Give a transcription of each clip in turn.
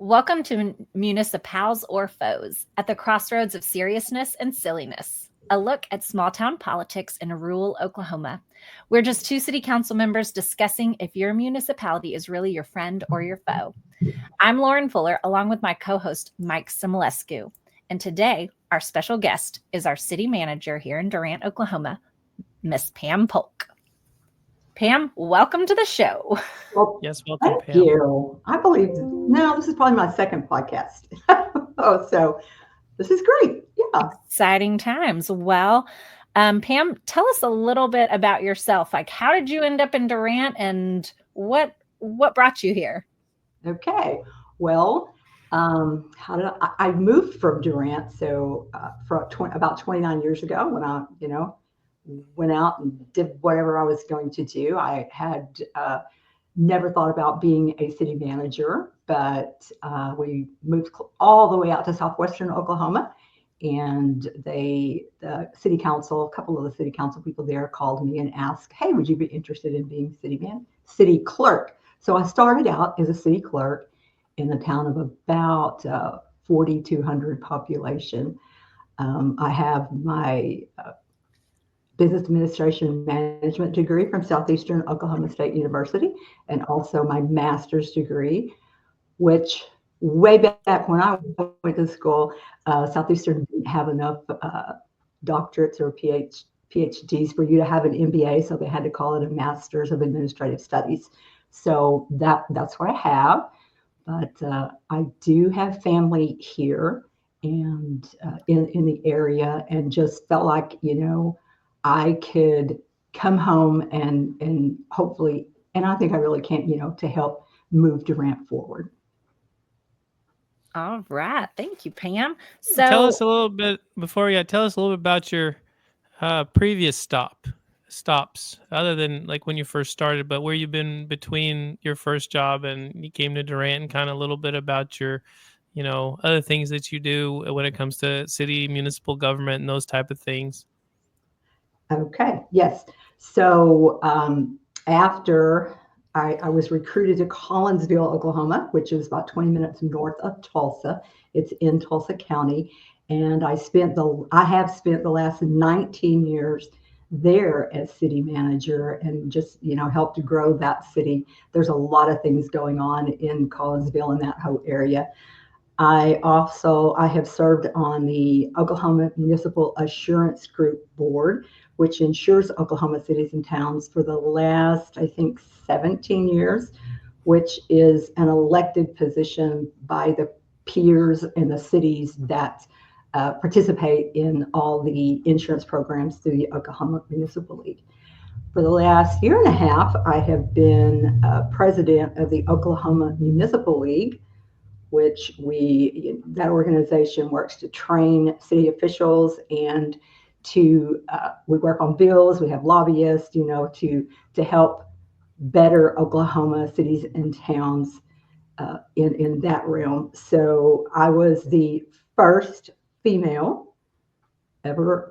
Welcome to Municipals or Foes, at the crossroads of seriousness and silliness. A look at small town politics in rural Oklahoma. We're just two city council members discussing if your municipality is really your friend or your foe. I'm Lauren Fuller, along with my co-host Mike Similescu. And today, our special guest is our city manager here in Durant, Oklahoma, Miss Pam Polk. Pam, welcome to the show. Well, Yes, welcome, thank Pam. you. I believe now this is probably my second podcast. So this is great. Yeah. Exciting times. Well, Pam, tell us a little bit about yourself. Like, how did you end up in Durant, and what brought you here? Okay. Well, how did I moved from Durant? So about 29 years ago, when I, went out and did whatever I was going to do. I had never thought about being a city manager, but we moved all the way out to southwestern Oklahoma. And the city council, a couple of the city council people there called me and asked, "Hey, would you be interested in being city clerk?" So I started out as a city clerk in a town of about 4,200 population. I have my business administration management degree from Southeastern Oklahoma State University, and also my master's degree, which way back when I went to school, Southeastern didn't have enough doctorates or PhDs for you to have an MBA, so they had to call it a Master's of Administrative Studies. So that's what I have, but I do have family here and in the area, and just felt like I could come home and hopefully, and I think I really can, to help move Durant forward. All right. Thank you, Pam. Tell So, us a little bit tell us a little bit about your previous stops, other than like when you first started, but where you've been between your first job and you came to Durant, and kind of a little bit about your, other things that you do when it comes to city, municipal government, and those type of things. Okay, yes. So after I was recruited to Collinsville, Oklahoma, which is about 20 minutes north of Tulsa. It's in Tulsa County. And I have spent the last 19 years there as city manager, and just, helped to grow that city. There's a lot of things going on in Collinsville and that whole area. I have served on the Oklahoma Municipal Assurance Group Board, which insures Oklahoma cities and towns for the last, I think, 17 years, which is an elected position by the peers in the cities that participate in all the insurance programs through the Oklahoma Municipal League. For the last year and a half, I have been president of the Oklahoma Municipal League, which that organization works to train city officials, and we work on bills. We have lobbyists, to help better Oklahoma cities and towns in that realm. So I was the first female ever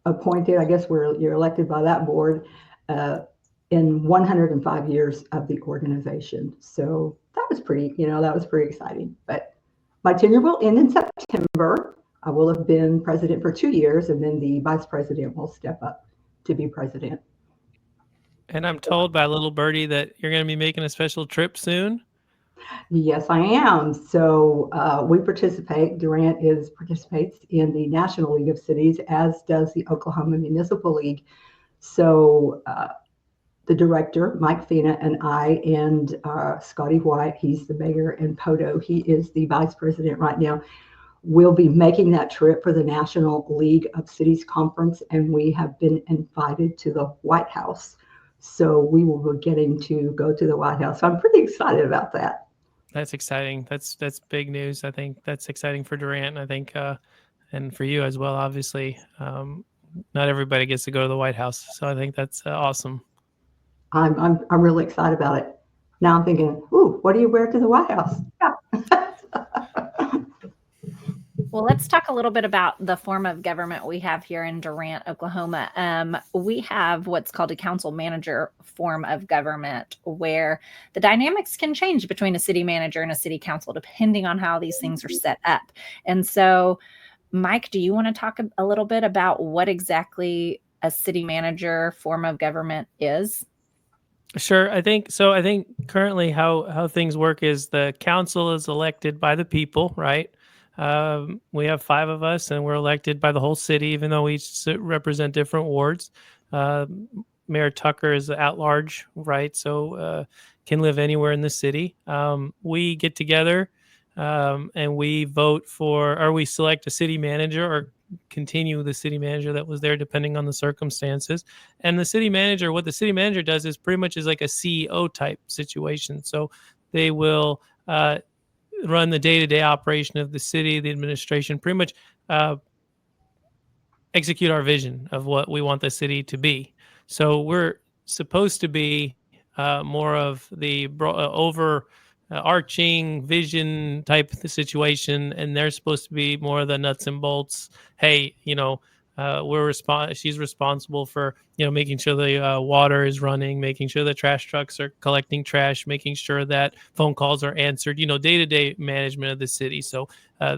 appointed. I guess you're elected by that board in 105 years of the organization. So that was pretty exciting. But my tenure will end in September. I will have been president for 2 years, and then the vice president will step up to be president. And I'm told by little birdie that you're going to be making a special trip soon. Yes, I am. So Durant participates in the National League of Cities, as does the Oklahoma Municipal League. So the director, Mike Fina, and I, and Scotty White, he's the mayor, and Poto, he is the vice president right now, will be making that trip for the National League of Cities Conference, and we have been invited to the White House. So we will be getting to go to the White House. So I'm pretty excited about that. That's exciting. That's big news. I think that's exciting for Durant. I think, and for you as well, obviously. Not everybody gets to go to the White House, so I think that's awesome. I'm really excited about it. Now I'm thinking, ooh, what do you wear to the White House? Yeah. well, let's talk a little bit about the form of government we have here in Durant, Oklahoma. We have what's called a council manager form of government where the dynamics can change between a city manager and a city council depending on how these things are set up. And so, Mike, do you want to talk a little bit about what exactly a city manager form of government is? Sure. I think so. I think currently how things work is the council is elected by the people, right? We have 5 of us, and we're elected by the whole city, even though we each represent different wards. Uh, Mayor Tucker is at large, right? So can live anywhere in the city. We get together and we vote for, or we select a city manager or continue the city manager that was there, depending on the circumstances. And the city manager, what the city manager does is pretty much is like a CEO type situation. So they will run the day-to-day operation of the city, the administration, pretty much execute our vision of what we want the city to be. So we're supposed to be more of the overarching vision type of the situation, and they're supposed to be more of the nuts and bolts. Hey, she's responsible for making sure the water is running, making sure the trash trucks are collecting trash, making sure that phone calls are answered, day-to-day management of the city. So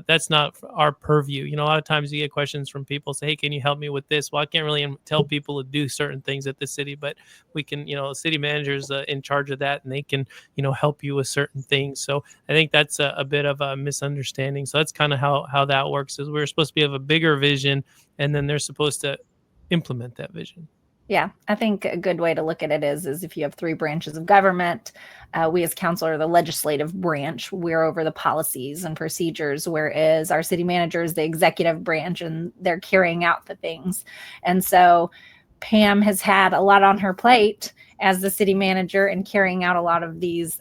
that's not our purview. A lot of times you get questions from people say, hey, can you help me with this? Well, I can't really tell people to do certain things at the city, but we can, the city manager's in charge of that, and they can, help you with certain things. So I think that's a bit of a misunderstanding. So that's kind of how that works, is we're supposed to have a bigger vision, and then they're supposed to implement that vision. Yeah, I think a good way to look at it is if you have 3 branches of government, we as council are the legislative branch. We're over the policies and procedures, whereas our city manager is the executive branch, and they're carrying out the things. And so Pam has had a lot on her plate as the city manager and carrying out a lot of these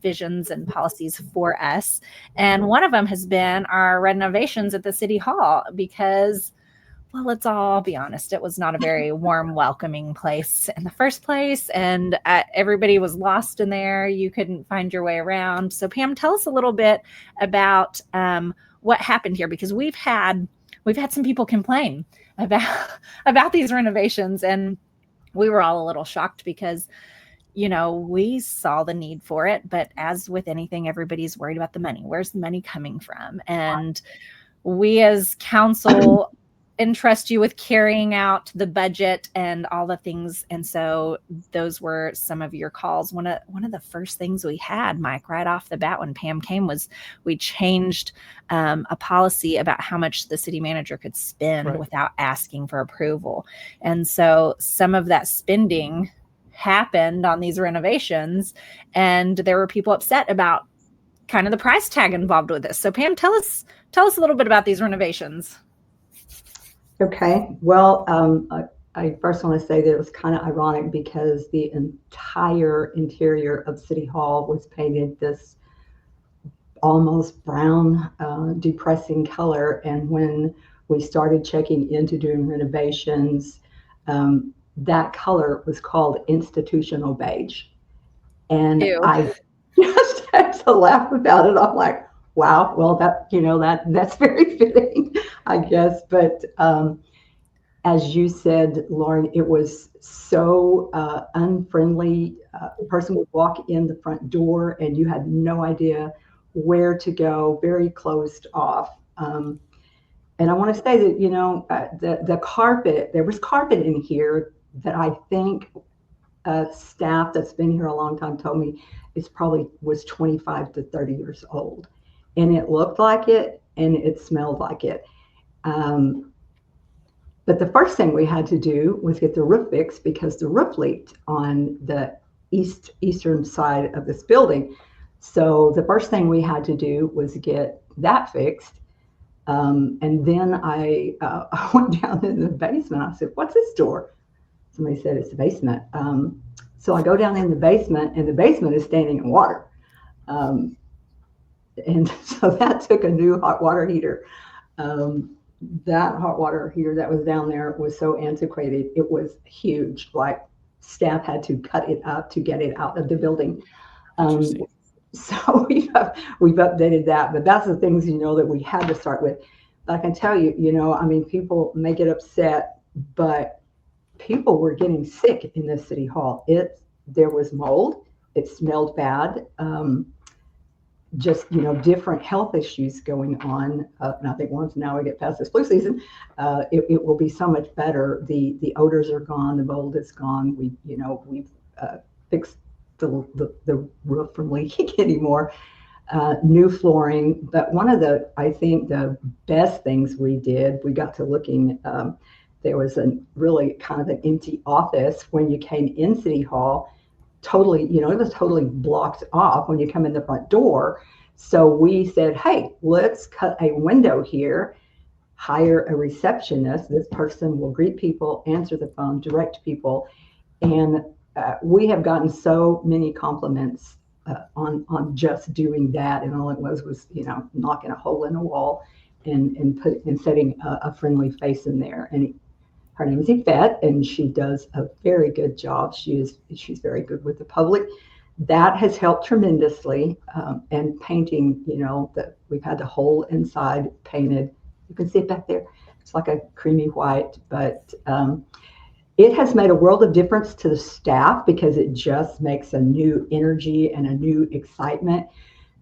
visions and policies for us. And one of them has been our renovations at the city hall, because well, let's all be honest, it was not a very warm, welcoming place in the first place. And everybody was lost in there. You couldn't find your way around. So Pam, tell us a little bit about what happened here, because we've had some people complain about these renovations, and we were all a little shocked because we saw the need for it. But as with anything, everybody's worried about the money. Where's the money coming from? And we as council entrust you with carrying out the budget and all the things. And so those were some of your calls. One of the first things we had, Mike, right off the bat when Pam came, was we changed a policy about how much the city manager could spend without asking for approval. And so some of that spending happened on these renovations, and there were people upset about kind of the price tag involved with this. So Pam, tell us a little bit about these renovations. Okay, well, I first want to say that it was kind of ironic because the entire interior of City Hall was painted this almost brown, depressing color. And when we started checking into doing renovations, that color was called institutional beige. And Ew. I just had to laugh about it. I'm like, wow, well, that's very fitting, I guess. But as you said, Lauren, it was so unfriendly. A person would walk in the front door and you had no idea where to go, very closed off. And I want to say that, the carpet, there was carpet in here that I think staff that's been here a long time told me was 25 to 30 years old. And it looked like it, and it smelled like it. But the first thing we had to do was get the roof fixed, because the roof leaked on the eastern side of this building. So the first thing we had to do was get that fixed. And then I went down in the basement. I said, what's this door? Somebody said it's the basement. So I go down in the basement, and the basement is standing in water. And so that took a new hot water heater. That hot water heater that was down there was so antiquated. It was huge. Like, staff had to cut it up to get it out of the building. So we've updated that. But that's the things, that we had to start with. But I can tell you, people may get upset, but people were getting sick in this city hall. there was mold. It smelled bad. Just, different health issues going on. And I think once now we get past this flu season, it will be so much better. The odors are gone. The mold is gone. We've fixed the roof from leaking anymore. New flooring. But one of I think the best things we did, we got to looking, there was really kind of an empty office when you came in City Hall. Totally, it was totally blocked off when you come in the front door. So we said, hey, let's cut a window here, hire a receptionist. This person will greet people, answer the phone, direct people. And we have gotten so many compliments on just doing that. And all it was, knocking a hole in the wall and setting a friendly face in there. And her name is Yvette, and she does a very good job. She's very good with the public. That has helped tremendously. And painting, that we've had the whole inside painted. You can see it back there. It's like a creamy white, but it has made a world of difference to the staff because it just makes a new energy and a new excitement,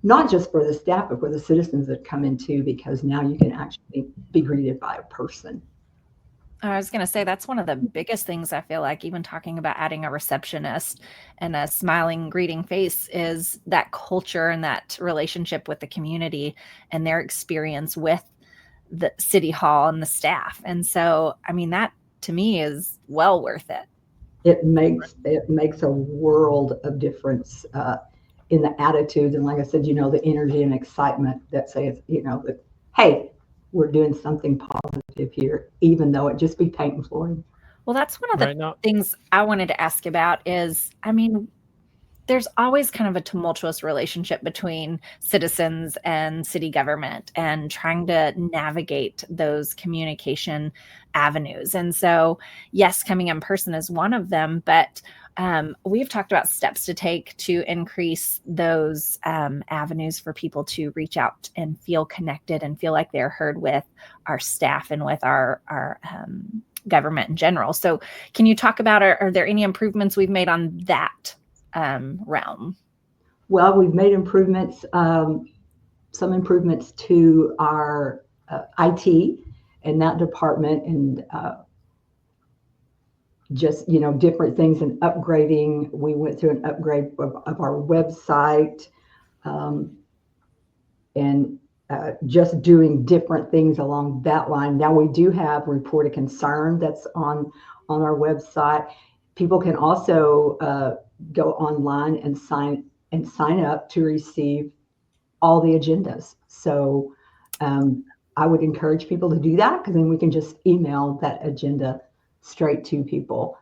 not just for the staff, but for the citizens that come in too, because now you can actually be greeted by a person. I was going to say that's one of the biggest things I feel like, even talking about adding a receptionist and a smiling, greeting face, is that culture and that relationship with the community and their experience with the City Hall and the staff. And so, I mean, that to me is well worth it. It makes a world of difference in the attitude. And like I said, the energy and excitement that says, that, hey, we're doing something positive here, even though it just be paint and flooring. Well, that's one of the things I wanted to ask about is, I mean, there's always kind of a tumultuous relationship between citizens and city government and trying to navigate those communication avenues. And so, yes, coming in person is one of them, but we've talked about steps to take to increase those avenues for people to reach out and feel connected and feel like they're heard with our staff and with our government in general. So can you talk about, are there any improvements we've made on that realm? Well, we've made improvements, some improvements to our IT and that department, and just, different things and upgrading. We went through an upgrade of our website, and just doing different things along that line. Now we do have Report a Concern that's on our website. People can also go online and sign up to receive all the agendas. So I would encourage people to do that, because then we can just email that agenda straight to people.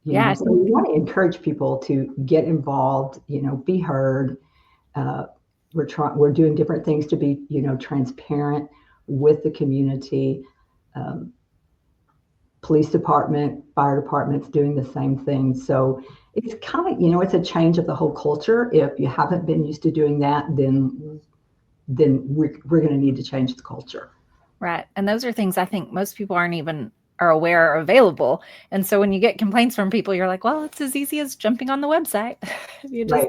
So we want to encourage people to get involved, be heard. We're doing different things to be, transparent with the community. Police department, fire departments doing the same thing. So it's kind of, it's a change of the whole culture. If you haven't been used to doing that, then we're going to need to change the culture. Right. And those are things I think most people aren't even aware are available. And so when you get complaints from people, you're like, well, it's as easy as jumping on the website. You just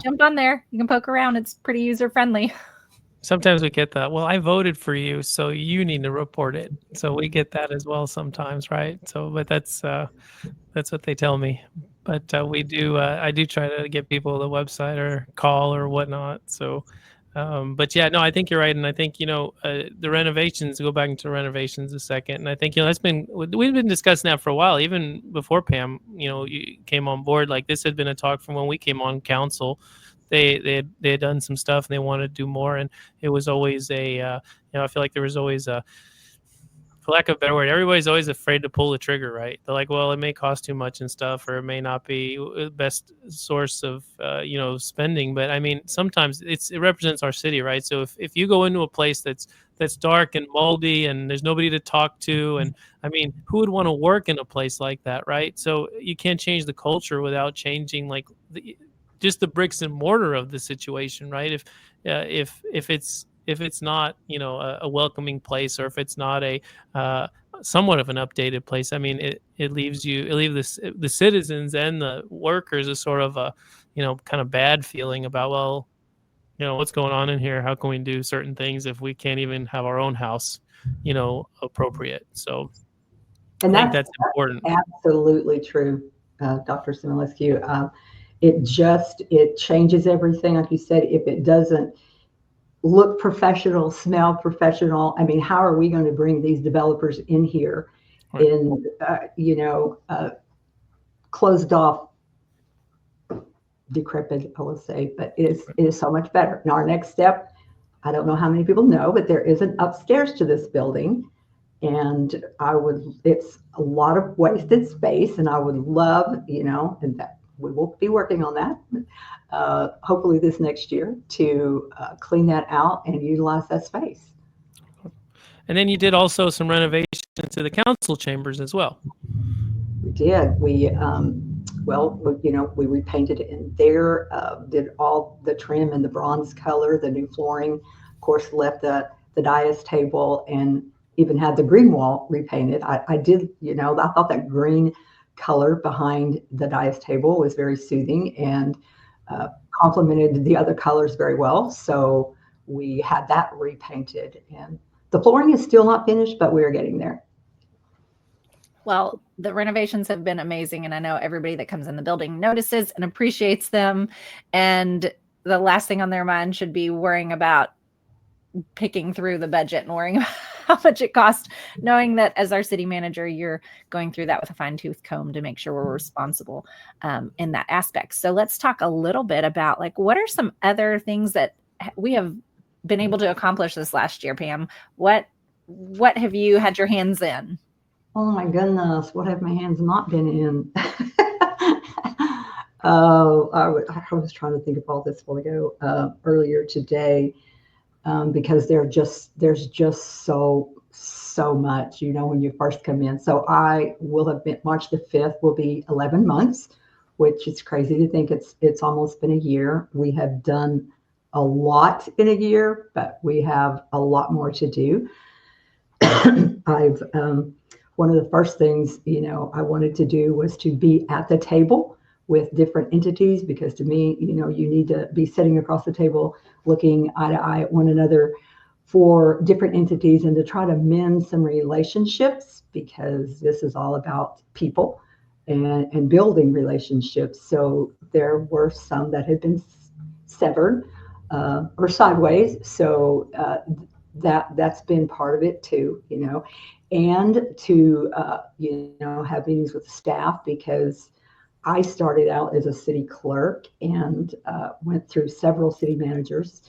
jump on there. You can poke around. It's pretty user friendly. Sometimes we get that, well, I voted for you, so you need to report it. So we get that as well sometimes, right? So, but that's what they tell me. But I do try to get people the website or call or whatnot. So, but yeah, no, I think you're right. And I think, the renovations, go back into renovations a second. And I think, we've been discussing that for a while, even before Pam, you came on board. Like, this had been a talk from when we came on council. They had done some stuff and they wanted to do more, and it was always I feel like there was always for lack of a better word, everybody's always afraid to pull the trigger, right? They're like, well, it may cost too much and stuff, or it may not be the best source of spending. But I mean, sometimes it represents our city, right? So if you go into a place that's dark and moldy and there's nobody to talk to, and I mean, who would want to work in a place like that, right? So you can't change the culture without changing just the bricks and mortar of the situation, right? If it's not, a welcoming place, or if it's not a somewhat of an updated place. I mean, it leaves the citizens and the workers a sort of a, kind of bad feeling about, well, what's going on in here? How can we do certain things if we can't even have our own house, appropriate? So I And think that's that's important. absolutely true, Dr. Similiscu. It changes everything. Like you said, if it doesn't look professional, smell professional, I mean, how are we going to bring these developers in here Right. in, closed off, decrepit, I will say, but it is so much better. Now, our next step, I don't know how many people know, but there is an upstairs to this building. And it's a lot of wasted space, and I would love, and that we will be working on that, hopefully this next year, to clean that out and utilize that space. And then you did also some renovations to the council chambers as well. We did. We repainted it in there, did all the trim in the bronze color, the new flooring, of course, left the dais table, and even had the green wall repainted. I did, I thought that green color behind the dais table was very soothing and complemented the other colors very well. So we had that repainted, and the flooring is still not finished, but we are getting there. Well, the renovations have been amazing, and I know everybody that comes in the building notices and appreciates them. And the last thing on their mind should be worrying about picking through the budget and worrying about how much it costs, knowing that as our city manager, you're going through that with a fine-tooth comb to make sure we're responsible in that aspect. So let's talk a little bit about, like, what are some other things that we have been able to accomplish this last year, Pam? What have you had your hands in? Oh my goodness, what have my hands not been in? I was trying to think of all this while ago, earlier today, because there's just so much, when you first come in. So I will have been, March the 5th will be 11 months, which is crazy to think it's almost been a year. We have done a lot in a year, but we have a lot more to do. One of the first things, I wanted to do was to be at the table with different entities, because to me, you need to be sitting across the table, looking eye to eye at one another for different entities, and to try to mend some relationships, because this is all about people and building relationships. So there were some that had been severed or sideways. So that's been part of it too, and to have meetings with staff, because I started out as a city clerk and went through several city managers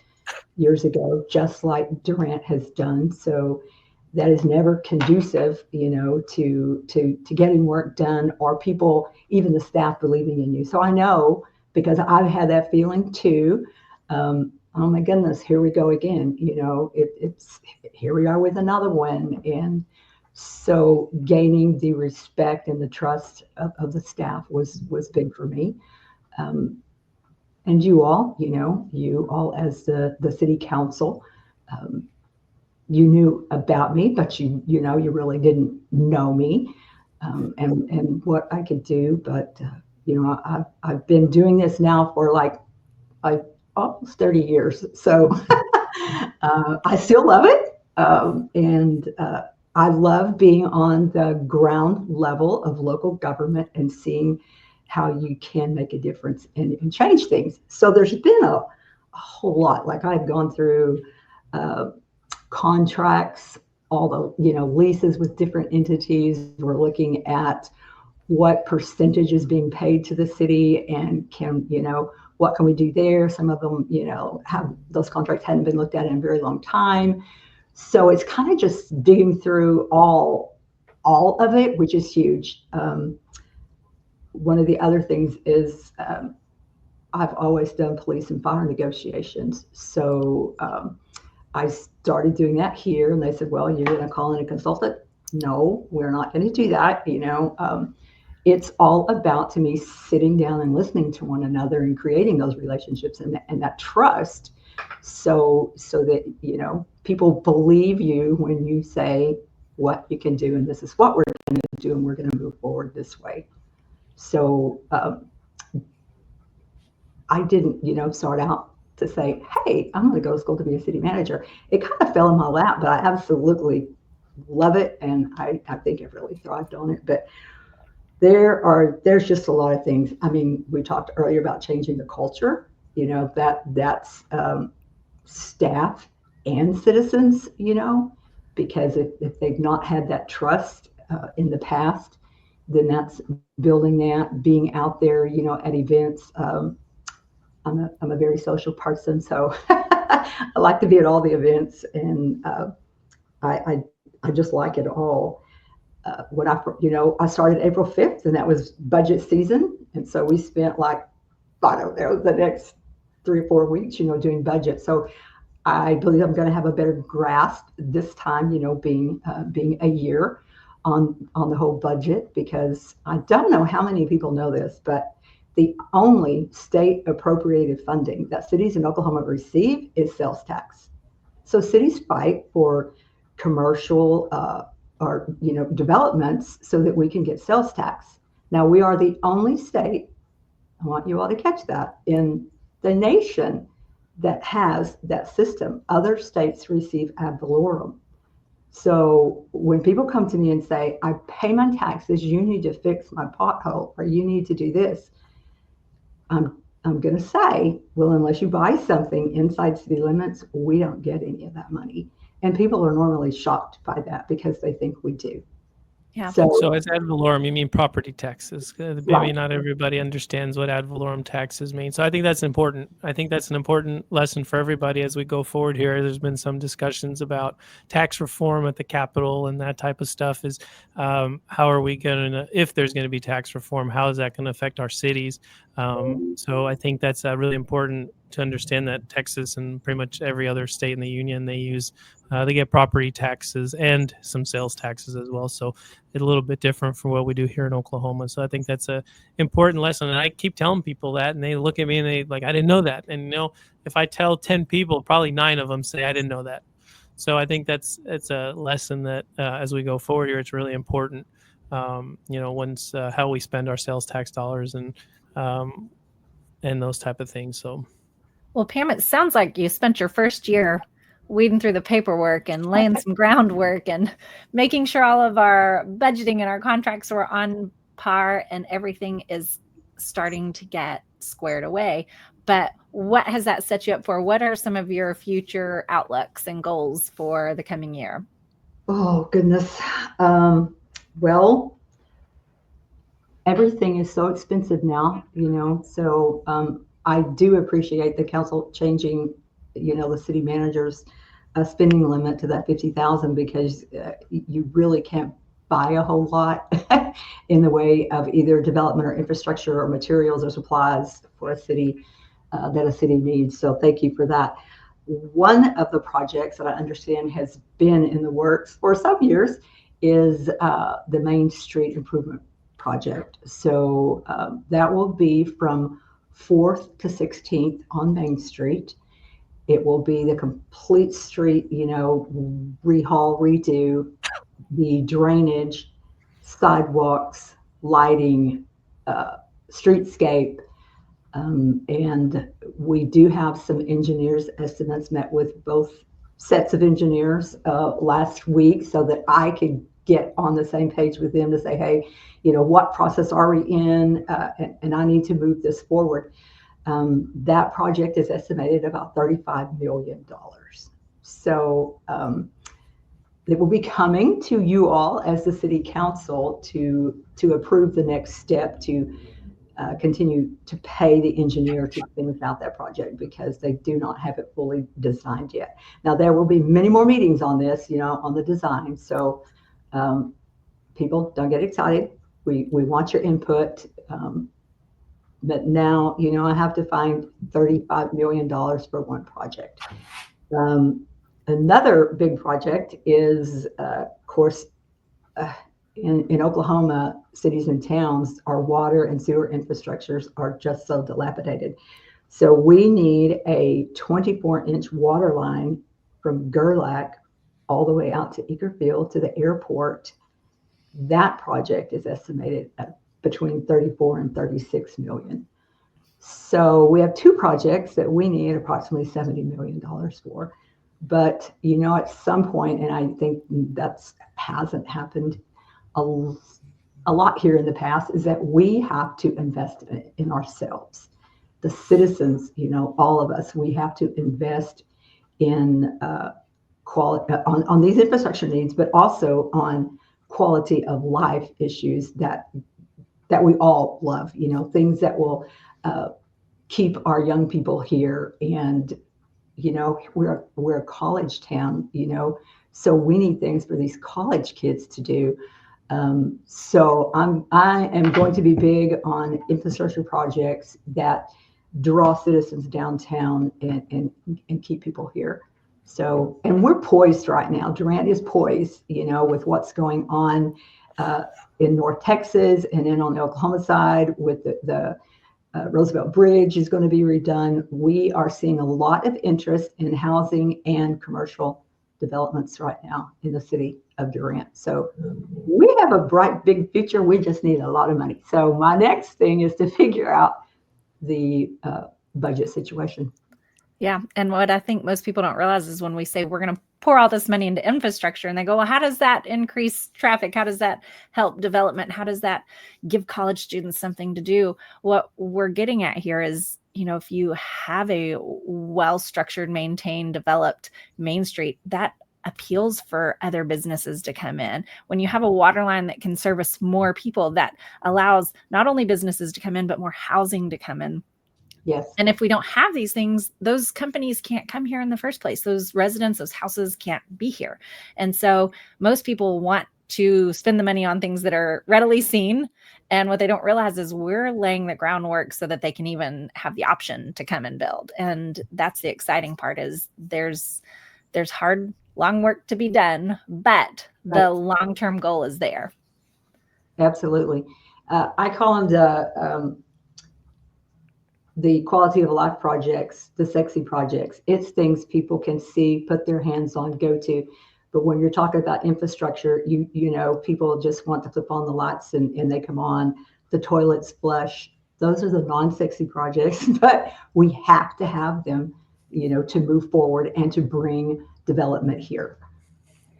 years ago, just like Durant has done. So that is never conducive, to getting work done, or people, even the staff, believing in you. So I know, because I've had that feeling too. Oh my goodness, here we go again. It's here we are with another one. And so gaining the respect and the trust of the staff was big for me. And you all as the city council, you knew about me, but you really didn't know me, and what I could do. But I've been doing this now for like almost 30 years. So I still love it. And I love being on the ground level of local government and seeing how you can make a difference and change things. So there's been a whole lot. Like, I've gone through contracts, all the leases with different entities. We're looking at what percentage is being paid to the city, and what can we do there? Some of them, have those contracts hadn't been looked at in a very long time. So it's kind of just digging through all of it, which is huge. One of the other things is I've always done police and fire negotiations. So I started doing that here, and they said, well, you're going to call in a consultant? No, we're not going to do that. It's all about, to me, sitting down and listening to one another and creating those relationships and that trust, so that people believe you when you say what you can do, and this is what we're going to do, and we're going to move forward this way. So I didn't, start out to say, hey, I'm going to go to school to be a city manager. It kind of fell in my lap, but I absolutely love it, and I think I've really thrived on it. But there's just a lot of things. I mean, we talked earlier about changing the culture. That's staff and citizens. Because if they've not had that trust in the past, then that's building that, being out there, at events. I'm a very social person, so I like to be at all the events, and I just like it all. When I started April 5th, and that was budget season, and so we spent I don't know, the next 3 or 4 weeks, doing budget. So I believe I'm going to have a better grasp this time, being a year on the whole budget, because I don't know how many people know this, but the only state appropriated funding that cities in Oklahoma receive is sales tax. So cities fight for commercial or developments so that we can get sales tax. Now, we are the only state, I want you all to catch that, in the nation that has that system. Other states receive ad valorem. So when people come to me and say, I pay my taxes, you need to fix my pothole, or you need to do this, I'm going to say, well, unless you buy something inside city limits, we don't get any of that money. And people are normally shocked by that because they think we do. Yeah. So as ad valorem, you mean property taxes. Maybe Right. not everybody understands what ad valorem taxes mean. So I think that's important. I think that's an important lesson for everybody as we go forward here. There's been some discussions about tax reform at the Capitol and that type of stuff. Is how are we going to, if there's going to be tax reform, how is that going to affect our cities? So I think that's really important to understand that Texas and pretty much every other state in the union, they get property taxes and some sales taxes as well. So it's a little bit different from what we do here in Oklahoma. So I think that's a important lesson. And I keep telling people that, and they look at me and they like, I didn't know that. And if I tell 10 people, probably 9 of them say, I didn't know that. So I think it's a lesson that as we go forward here, it's really important, once how we spend our sales tax dollars and those type of things. So. Well, Pam, it sounds like you spent your first year weeding through the paperwork and laying some groundwork and making sure all of our budgeting and our contracts were on par and everything is starting to get squared away. But what has that set you up for? What are some of your future outlooks and goals for the coming year? Oh, goodness. Well, everything is so expensive now, so I do appreciate the council changing, the city manager's spending limit to that $50,000, because you really can't buy a whole lot in the way of either development or infrastructure or materials or supplies for a city that a city needs. So thank you for that. One of the projects that I understand has been in the works for some years is the Main Street Improvement Project. So that will be from 4th to 16th on Main Street. It will be the complete street, rehaul, redo, the drainage, sidewalks, lighting, streetscape. And we do have some engineers' estimates, met with both sets of engineers last week so that I could get on the same page with them to say, hey, what process are we in? And I need to move this forward. That project is estimated about $35 million. So it will be coming to you all as the city council to approve the next step to continue to pay the engineer to finish out that project, because they do not have it fully designed yet. Now, there will be many more meetings on this, on the design. So people, don't get excited. We want your input. But now, I have to find $35 million for one project. Another big project is, of course, in Oklahoma, cities and towns, our water and sewer infrastructures are just so dilapidated. So we need a 24-inch water line from Gerlach all the way out to Eagerfield to the airport. That project is estimated at between 34 and 36 million. So we have two projects that we need approximately $70 million for. But, you know, at some point, and I think that's hasn't happened a lot here in the past, is that we have to invest in ourselves. The citizens, you know, all of us, we have to invest in quality on these infrastructure needs, but also on quality of life issues that we all love, you know, things that will keep our young people here. And, you know, we're a college town, you know, so we need things for these college kids to do. So I am going to be big on infrastructure projects that draw citizens downtown and keep people here. So, and we're poised right now. Durant is poised, you know, with what's going on in North Texas, and then on the Oklahoma side with the Roosevelt Bridge is going to be redone. We are seeing a lot of interest in housing and commercial developments right now in the city of Durant. So we have a bright, big future. We just need a lot of money. So my next thing is to figure out the budget situation. Yeah. And what I think most people don't realize is when we say we're going to pour all this money into infrastructure, and they go, well, how does that increase traffic? How does that help development? How does that give college students something to do? What we're getting at here is, you know, if you have a well-structured, maintained, developed Main Street, that appeals for other businesses to come in. When you have a water line that can service more people, that allows not only businesses to come in, but more housing to come in. Yes. And if we don't have these things, those companies can't come here in the first place. Those residents, those houses can't be here. And so most people want to spend the money on things that are readily seen. And what they don't realize is we're laying the groundwork so that they can even have the option to come and build. And that's the exciting part, is there's hard, long work to be done, but the long-term goal is there. Absolutely. I call them the quality of life projects, the sexy projects. It's things people can see, put their hands on, go to. But when you're talking about infrastructure, you know, people just want to flip on the lights and they come on, the toilets flush. Those are the non-sexy projects, but we have to have them, you know, to move forward and to bring development here.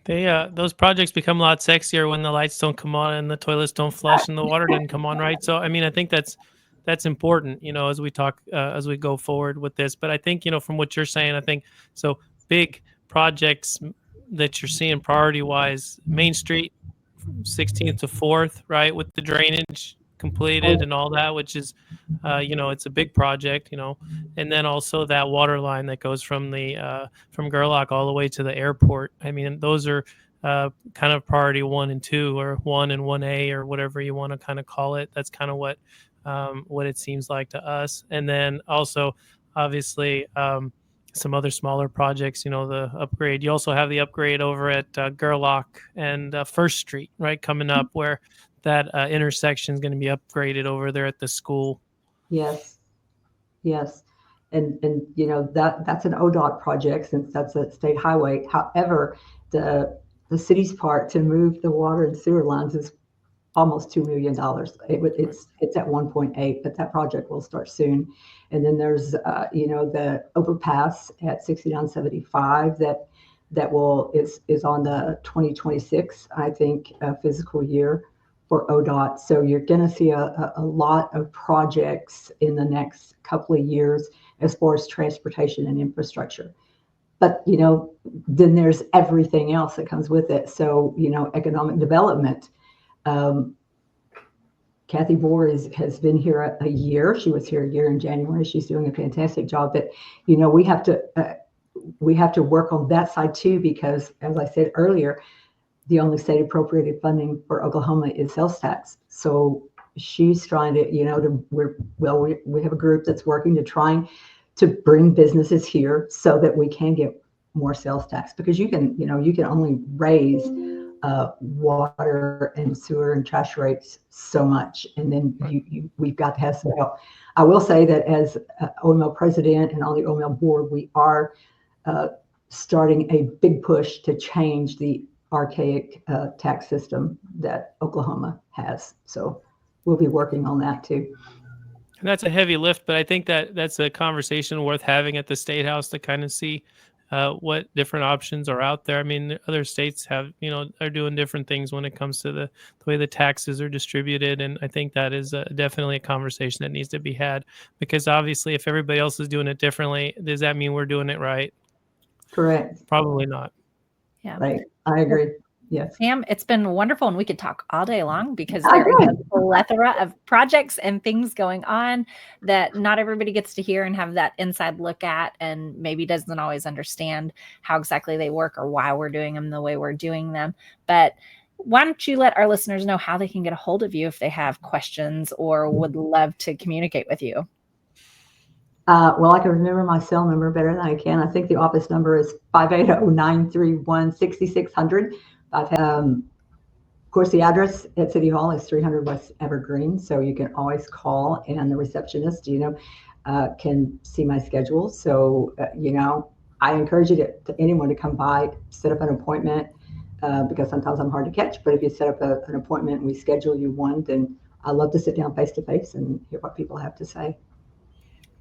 Those projects become a lot sexier when the lights don't come on and the toilets don't flush and the water didn't come on, right? So, I mean, I think that's important, you know, as we talk, as we go forward with this. But I think, you know, from what you're saying, I think so big projects that you're seeing priority wise, Main Street, 16th to 4th, right, with the drainage completed and all that, which is, you know, it's a big project, you know, and then also that water line that goes from the from Gerlach all the way to the airport. I mean, those are kind of priority 1 and 2, or 1 and 1A, or whatever you want to kind of call it. That's kind of what it seems like to us. And then also, obviously, some other smaller projects, you know, the upgrade. You also have the upgrade over at Gerlach and First Street, right, coming up, where that intersection is going to be upgraded over there at the school. Yes. Yes. And you know, that's an ODOT project, since that's a state highway. However, the city's part to move the water and sewer lines is almost $2 million. It's at 1.8, but that project will start soon. And then there's you know, the overpass at 6975 that is on the 2026, I think, fiscal year for ODOT. So you're going to see a lot of projects in the next couple of years as far as transportation and infrastructure. But, you know, then there's everything else that comes with it. So, you know, economic development. Kathy Bohr has been here a year. She was here a year in January. She's doing a fantastic job. But, you know, we have to work on that side too, because, as I said earlier, the only state appropriated funding for Oklahoma is sales tax. So she's trying to, you know, we have a group that's working to trying to bring businesses here so that we can get more sales tax, because you can only raise water and sewer and trash rates so much, and then we've got to have some help. I will say that as OML president and on the OML board, we are starting a big push to change the archaic tax system that Oklahoma has. So we'll be working on that too. And that's a heavy lift, but I think that's a conversation worth having at the State House to kind of see what different options are out there. I mean, other states have, are doing different things when it comes to the way the taxes are distributed. And I think that is definitely a conversation that needs to be had, because obviously if everybody else is doing it differently, does that mean we're doing it right? Correct. Probably not. Yeah. Right. I agree. Yes. Pam, it's been wonderful, and we could talk all day long because there is a plethora of projects and things going on that not everybody gets to hear and have that inside look at, and maybe doesn't always understand how exactly they work or why we're doing them the way we're doing them. But why don't you let our listeners know how they can get a hold of you if they have questions or would love to communicate with you? Well, I can remember my cell number better than I can. I think the office number is 580-931-6600. Of course, the address at City Hall is 300 West Evergreen, so you can always call, and the receptionist, can see my schedule. So, I encourage anyone to come by, set up an appointment, because sometimes I'm hard to catch. But if you set up an appointment and we schedule you one, then I love to sit down face to face and hear what people have to say.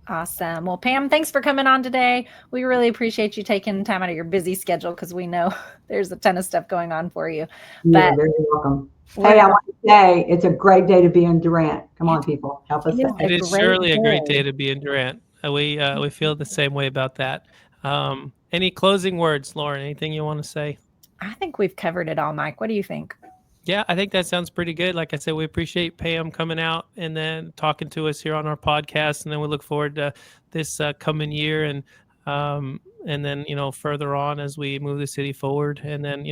Awesome. Well, Pam, thanks for coming on today. We really appreciate you taking time out of your busy schedule, because we know there's a ton of stuff going on for you. You're very welcome. Hey, I want to say it's a great day to be in Durant. Come on, people, help us. It is surely a great day to be in Durant. We feel the same way about that. Any closing words, Lauren? Anything you want to say? I think we've covered it all, Mike. What do you think? Yeah, I think that sounds pretty good. Like I said, we appreciate Pam coming out and then talking to us here on our podcast, and then we look forward to this coming year, and then further on as we move the city forward, and then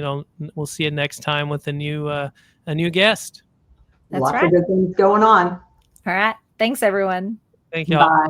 we'll see you next time with a new guest. That's Lots right. of good things going on. All right. Thanks, everyone. Thank you. Bye.